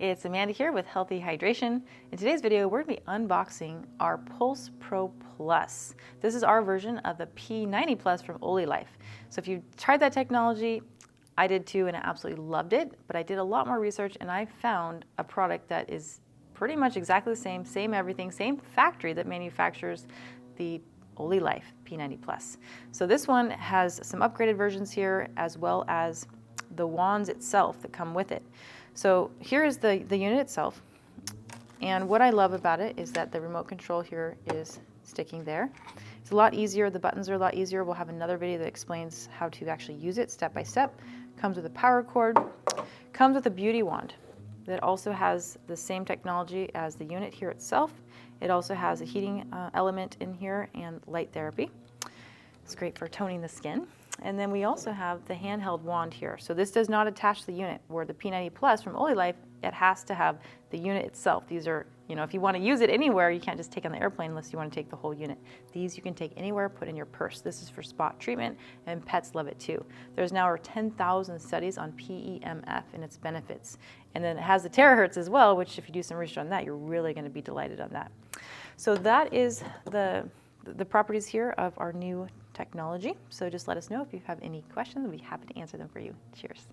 It's Amanda here with Healthy Hydration. In today's video, we're going to be unboxing our PulsePro Plus. This is our version of the P90 Plus from OliLife. So if you've tried that technology, I did too and I absolutely loved it, but I did a lot more research and I found a product that is pretty much exactly the same everything, same factory that manufactures the OliLife P90 Plus. So this one has some upgraded versions here as well as the wands itself that come with it. So here is the unit itself, and what I love about it is that the remote control here is sticking there. It's a lot easier, the buttons are a lot easier. We'll have another video that explains how to actually use it step by step. Comes with a power cord, comes with a beauty wand that also has the same technology as the unit here itself. It also has a heating element in here and light therapy. It's great for toning the skin. And then we also have the handheld wand here. So this does not attach to the unit, where the P90 Plus from OliLife, it has to have the unit itself. These are, if you want to use it anywhere, you can't just take on the airplane unless you want to take the whole unit. These you can take anywhere, put in your purse. This is for spot treatment, and pets love it too. There's now over 10,000 studies on PEMF and its benefits. And then it has the Terahertz as well, which if you do some research on that, you're really going to be delighted on that. So that is the properties here of our new technology. So just let us know if you have any questions. We'll be happy to answer them for you. Cheers.